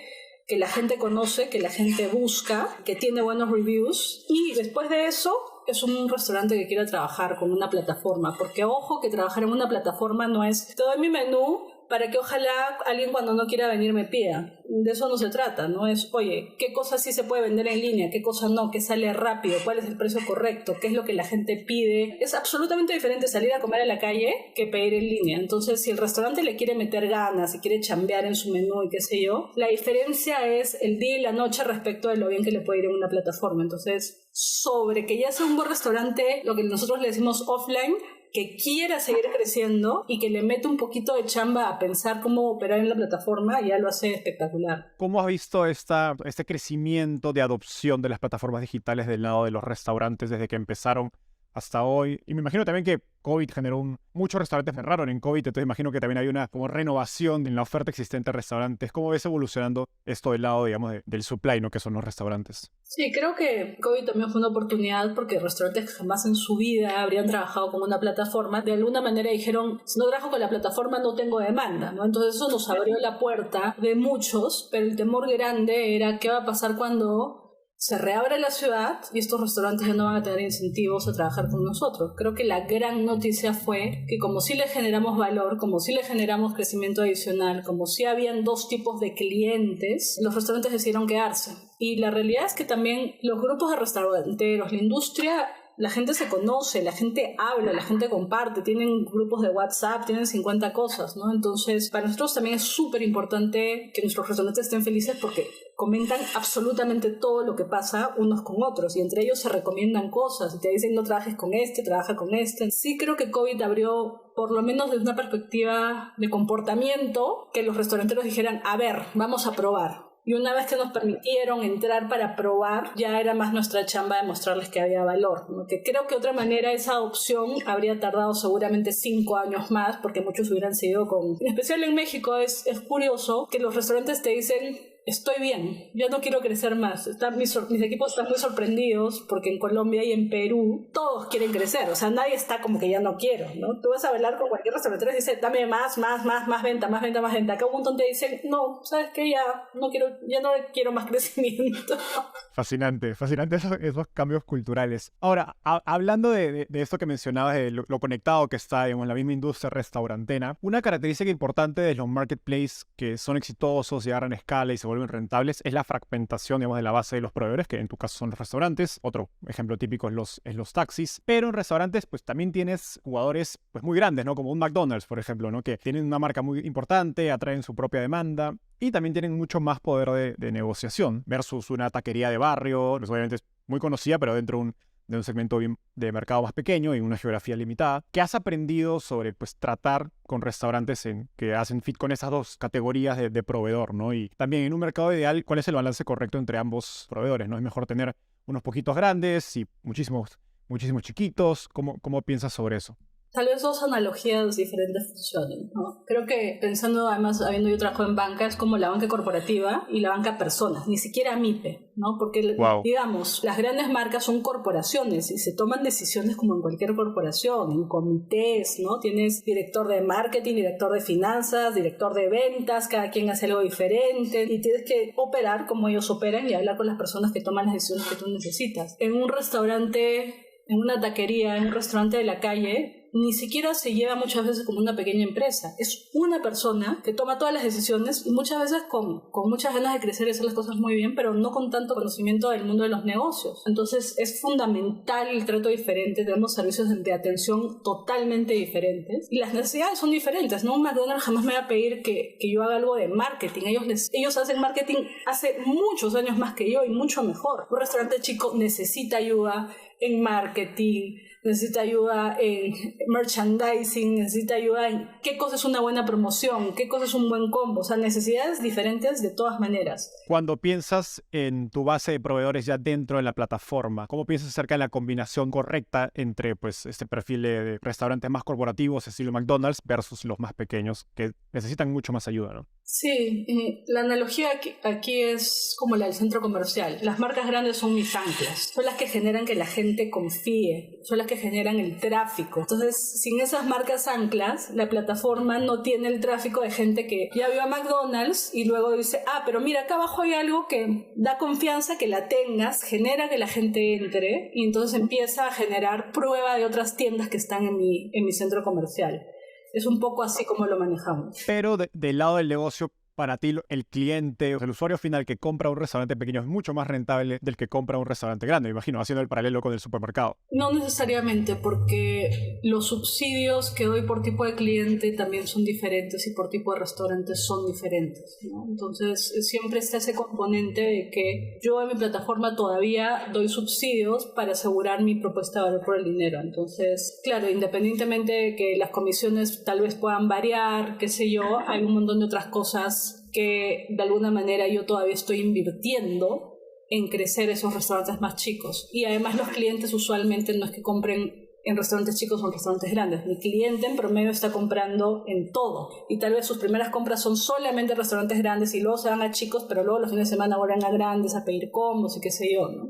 que la gente conoce, que la gente busca, que tiene buenos reviews, y después de eso es un restaurante que quiere trabajar con una plataforma, porque ojo que trabajar en una plataforma no es te doy mi menú para que ojalá alguien cuando no quiera venir me pida. De eso no se trata, ¿no? Es, oye, ¿qué cosa sí se puede vender en línea? ¿Qué cosa no? ¿Qué sale rápido? ¿Cuál es el precio correcto? ¿Qué es lo que la gente pide? Es absolutamente diferente salir a comer a la calle que pedir en línea. Entonces, si el restaurante le quiere meter ganas y quiere chambear en su menú y qué sé yo, la diferencia es el día y la noche respecto de lo bien que le puede ir en una plataforma. Entonces, sobre que ya sea un buen restaurante, lo que nosotros le decimos offline, que quiera seguir creciendo y que le mete un poquito de chamba a pensar cómo operar en la plataforma, ya lo hace espectacular. ¿Cómo has visto este crecimiento de adopción de las plataformas digitales del lado de los restaurantes desde que empezaron hasta hoy? Y me imagino también que COVID generó muchos restaurantes cerraron en COVID, entonces imagino que también hay una como renovación en la oferta existente de restaurantes. ¿Cómo ves evolucionando esto del lado, digamos, del supply, ¿no? Que son los restaurantes? Sí, creo que COVID también fue una oportunidad porque restaurantes que jamás en su vida habrían trabajado con una plataforma, de alguna manera dijeron, si no trabajo con la plataforma no tengo demanda, ¿no? Entonces eso nos abrió la puerta de muchos, pero el temor grande era qué va a pasar cuando se reabre la ciudad y estos restaurantes ya no van a tener incentivos a trabajar con nosotros. Creo que la gran noticia fue que como sí le generamos valor, como sí le generamos crecimiento adicional, como sí habían dos tipos de clientes, los restaurantes decidieron quedarse. Y la realidad es que también los grupos de restauranteros, la industria, la gente se conoce, la gente habla, la gente comparte, tienen grupos de WhatsApp, tienen 50 cosas, ¿no? Entonces, para nosotros también es súper importante que nuestros restaurantes estén felices porque comentan absolutamente todo lo que pasa unos con otros y entre ellos se recomiendan cosas y te dicen no trabajes con este, trabaja con este. Sí creo que COVID abrió, por lo menos desde una perspectiva de comportamiento, que los restauranteros dijeran, a ver, vamos a probar. Y una vez que nos permitieron entrar para probar, ya era más nuestra chamba de mostrarles que había valor, ¿no? Que creo que de otra manera esa opción habría tardado seguramente 5 años más, porque muchos hubieran seguido con... En especial en México es curioso que los restaurantes te dicen... Estoy bien, yo no quiero crecer más. Mis equipos están muy sorprendidos porque en Colombia y en Perú todos quieren crecer, o sea, nadie está como que ya no quiero, ¿no? Tú vas a hablar con cualquier restaurante y dice, dame más venta, más venta, más venta. Acá un montón te dicen, no, ¿sabes qué? Ya no quiero más crecimiento. Fascinante esos cambios culturales. Ahora, hablando de esto que mencionabas, de lo conectado que está, digamos, la misma industria restaurantera, una característica importante de los marketplaces que son exitosos y agarran escala y se vuelven rentables es la fragmentación, digamos, de la base de los proveedores, que en tu caso son los restaurantes. Otro ejemplo típico es los taxis. Pero en restaurantes, pues también tienes jugadores pues muy grandes, ¿no? Como un McDonald's, por ejemplo, ¿no? Que tienen una marca muy importante, atraen su propia demanda y también tienen mucho más poder de negociación versus una taquería de barrio, pues obviamente es muy conocida, pero dentro de un segmento de mercado más pequeño y una geografía limitada. ¿Qué has aprendido sobre pues, tratar con restaurantes que hacen fit con esas dos categorías de proveedor, ¿no? Y también en un mercado ideal, ¿cuál es el balance correcto entre ambos proveedores, ¿no? Es mejor tener unos poquitos grandes y muchísimos chiquitos. ¿Cómo piensas sobre eso? Tal vez dos analogías diferentes funcionen, ¿no? Creo que pensando, además, habiendo yo trabajado en banca, es como la banca corporativa y la banca personas, ni siquiera MIPE, ¿no? Porque, digamos, las grandes marcas son corporaciones y se toman decisiones como en cualquier corporación, en comités, ¿no? Tienes director de marketing, director de finanzas, director de ventas, cada quien hace algo diferente y tienes que operar como ellos operan y hablar con las personas que toman las decisiones que tú necesitas. En un restaurante, en una taquería, en un restaurante de la calle, ni siquiera se lleva muchas veces como una pequeña empresa. Es una persona que toma todas las decisiones y muchas veces con muchas ganas de crecer y hacer las cosas muy bien, pero no con tanto conocimiento del mundo de los negocios. Entonces es fundamental el trato diferente. Tenemos servicios de atención totalmente diferentes y las necesidades son diferentes, ¿no? Un McDonald's jamás me va a pedir que yo haga algo de marketing. Ellos hacen marketing hace muchos años más que yo y mucho mejor. Un restaurante chico necesita ayuda en marketing, necesita ayuda en merchandising, necesita ayuda en qué cosa es una buena promoción, qué cosa es un buen combo, o sea, necesidades diferentes de todas maneras. Cuando piensas en tu base de proveedores ya dentro de la plataforma, ¿cómo piensas acerca de la combinación correcta entre pues, este perfil de restaurantes más corporativos, estilo McDonald's, versus los más pequeños que necesitan mucho más ayuda, ¿no? Sí, la analogía aquí es como la del centro comercial. Las marcas grandes son mis anclas, son las que generan que la gente confíe, son las que generan el tráfico. Entonces, sin esas marcas anclas, la plataforma no tiene el tráfico de gente que ya vio a McDonald's y luego dice, pero mira, acá abajo hay algo que da confianza que la tengas, genera que la gente entre y entonces empieza a generar prueba de otras tiendas que están en mi centro comercial. Es un poco así como lo manejamos. Pero del lado del negocio, para ti el cliente, el usuario final que compra un restaurante pequeño es mucho más rentable del que compra un restaurante grande, me imagino, haciendo el paralelo con el supermercado. No necesariamente, porque los subsidios que doy por tipo de cliente también son diferentes y por tipo de restaurantes son diferentes, ¿no? Entonces siempre está ese componente de que yo en mi plataforma todavía doy subsidios para asegurar mi propuesta de valor por el dinero. Entonces, claro, independientemente de que las comisiones tal vez puedan variar, qué sé yo, hay un montón de otras cosas que de alguna manera yo todavía estoy invirtiendo en crecer esos restaurantes más chicos. Y además los clientes usualmente no es que compren en restaurantes chicos o en restaurantes grandes. Mi cliente en promedio está comprando en todo. Y tal vez sus primeras compras son solamente en restaurantes grandes y luego se van a chicos, pero luego los fines de semana vuelven a grandes a pedir combos y qué sé yo, ¿no?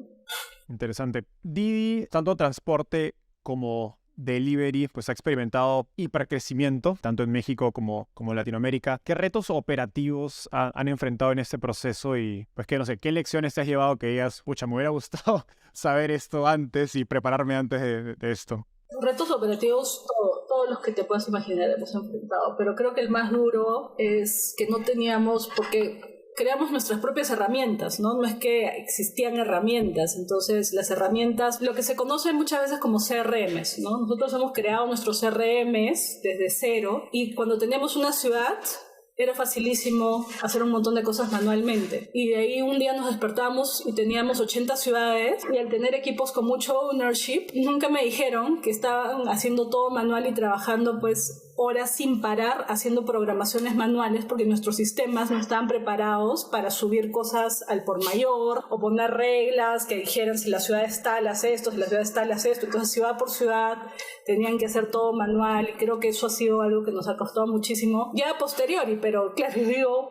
Interesante. Didi, tanto transporte como delivery, pues ha experimentado hipercrecimiento, tanto en México como en Latinoamérica. ¿Qué retos operativos han enfrentado en este proceso? Y pues que no sé, ¿qué lecciones te has llevado que digas, pucha, me hubiera gustado saber esto antes y prepararme antes de esto? Retos operativos, todos los que te puedas imaginar hemos enfrentado, pero creo que el más duro es que no teníamos, porque creamos nuestras propias herramientas, ¿no? No es que existían herramientas, entonces las herramientas, lo que se conoce muchas veces como CRMs, ¿no? Nosotros hemos creado nuestros CRMs desde cero y cuando teníamos una ciudad era facilísimo hacer un montón de cosas manualmente. Y de ahí un día nos despertamos y teníamos 80 ciudades y al tener equipos con mucho ownership, nunca me dijeron que estaban haciendo todo manual y trabajando pues horas sin parar haciendo programaciones manuales porque nuestros sistemas no estaban preparados para subir cosas al por mayor o poner reglas que dijeran si la ciudad es tal, hace esto, si la ciudad es tal, hace esto. Entonces ciudad por ciudad tenían que hacer todo manual y creo que eso ha sido algo que nos ha costado muchísimo ya a posteriori, pero claro,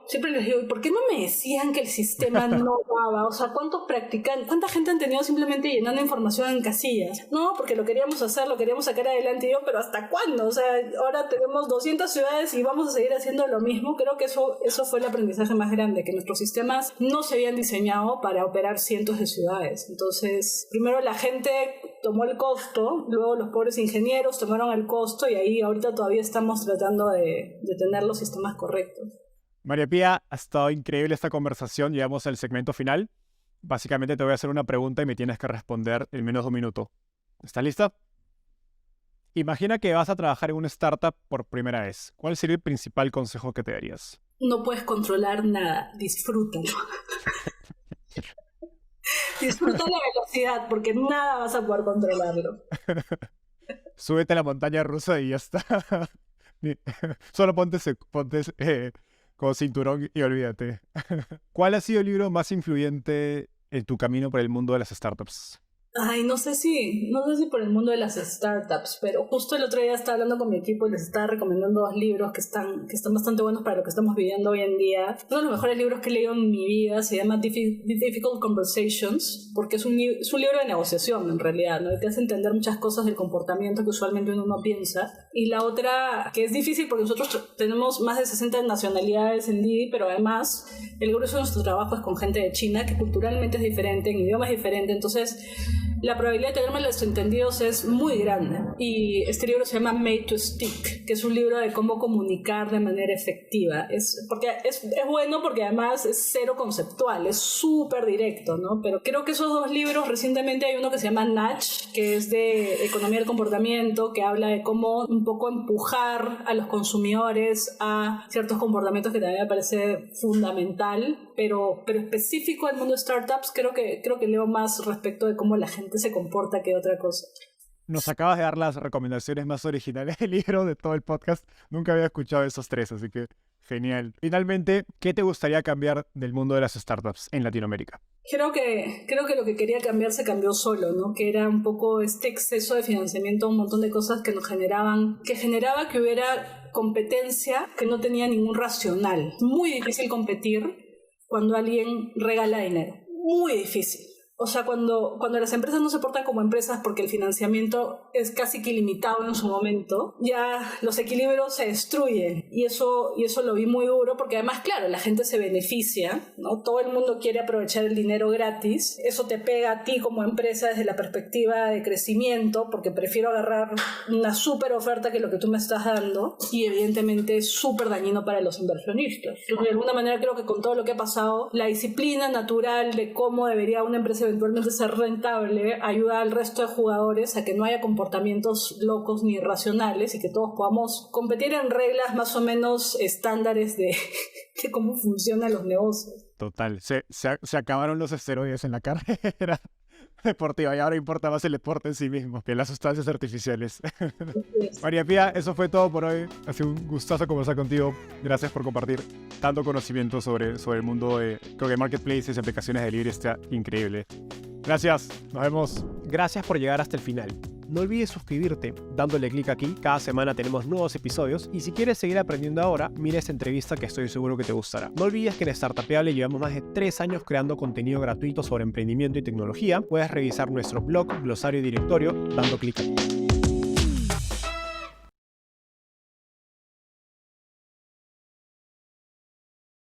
siempre les digo, ¿por qué no me decían que el sistema no daba? O sea, ¿cuántos practicantes, cuánta gente han tenido simplemente llenando información en casillas? No, porque lo queríamos hacer, lo queríamos sacar adelante y yo, pero ¿hasta cuándo? O sea, ahora tenemos 200 ciudades y vamos a seguir haciendo lo mismo. Creo que eso fue el aprendizaje más grande, que nuestros sistemas no se habían diseñado para operar cientos de ciudades. Entonces, primero la gente tomó el costo, luego los pobres ingenieros tomaron el costo y ahí ahorita todavía estamos tratando de tener los sistemas correctos. María Pía, ha estado increíble esta conversación. Llegamos al segmento final. Básicamente te voy a hacer una pregunta y me tienes que responder en menos de un minuto. ¿Estás lista? Imagina que vas a trabajar en una startup por primera vez. ¿Cuál sería el principal consejo que te darías? No puedes controlar nada, disfrútalo. Disfruta la velocidad porque nada vas a poder controlarlo. Súbete a la montaña rusa y ya está. Solo ponte como cinturón y olvídate. ¿Cuál ha sido el libro más influyente en tu camino por el mundo de las startups? Ay, no sé si por el mundo de las startups, pero justo el otro día estaba hablando con mi equipo y les estaba recomendando 2 libros que están bastante buenos para lo que estamos viviendo hoy en día. Uno de los mejores libros que he leído en mi vida se llama Difficult Conversations, porque es un libro de negociación en realidad, ¿no? Y te hace entender muchas cosas del comportamiento que usualmente uno no piensa. Y la otra, que es difícil porque nosotros tenemos más de 60 nacionalidades en Didi, pero además el grueso de nuestro trabajo es con gente de China, que culturalmente es diferente, en idioma es diferente, entonces la probabilidad de tener malos entendidos es muy grande. Y este libro se llama Made to Stick, que es un libro de cómo comunicar de manera efectiva. Es bueno porque además es cero conceptual, es súper directo, ¿no? Pero creo que esos 2 libros, recientemente hay uno que se llama Nudge, que es de economía del comportamiento, que habla de cómo un poco empujar a los consumidores a ciertos comportamientos que también me parece fundamental, pero específico al mundo de startups, creo que leo más respecto de cómo la gente se comporta que otra cosa. Nos acabas de dar las recomendaciones más originales del libro de todo el podcast. Nunca había escuchado esos tres, así que genial. Finalmente, ¿qué te gustaría cambiar del mundo de las startups en Latinoamérica? Creo que lo que quería cambiar se cambió solo, ¿no? Que era un poco este exceso de financiamiento, un montón de cosas que generaba que hubiera competencia que no tenía ningún racional. Muy difícil competir cuando alguien regala dinero. Muy difícil. O sea, cuando las empresas no se portan como empresas porque el financiamiento es casi que ilimitado en su momento, ya los equilibrios se destruyen. Y eso lo vi muy duro porque además, claro, la gente se beneficia, ¿no? Todo el mundo quiere aprovechar el dinero gratis. Eso te pega a ti como empresa desde la perspectiva de crecimiento porque prefiero agarrar una súper oferta que lo que tú me estás dando, y evidentemente es súper dañino para los inversionistas. Entonces, de alguna manera creo que con todo lo que ha pasado, la disciplina natural de cómo debería una empresa eventualmente ser rentable ayuda al resto de jugadores a que no haya comportamientos locos ni irracionales y que todos podamos competir en reglas más o menos estándares de cómo funcionan los negocios. Total, se acabaron los esteroides en la carrera deportiva y ahora importa más el deporte en sí mismo que las sustancias artificiales. María Pía, eso fue todo por hoy. Ha sido un gustazo conversar contigo. Gracias por compartir tanto conocimiento sobre el mundo de, creo que marketplaces y aplicaciones de delivery. Está increíble. Gracias, nos vemos. Gracias por llegar hasta el final. No olvides suscribirte dándole clic aquí. Cada semana tenemos nuevos episodios y si quieres seguir aprendiendo ahora, mira esta entrevista que estoy seguro que te gustará. No olvides que en Startupeable llevamos más de 3 años creando contenido gratuito sobre emprendimiento y tecnología. Puedes revisar nuestro blog, glosario y directorio dando clic aquí.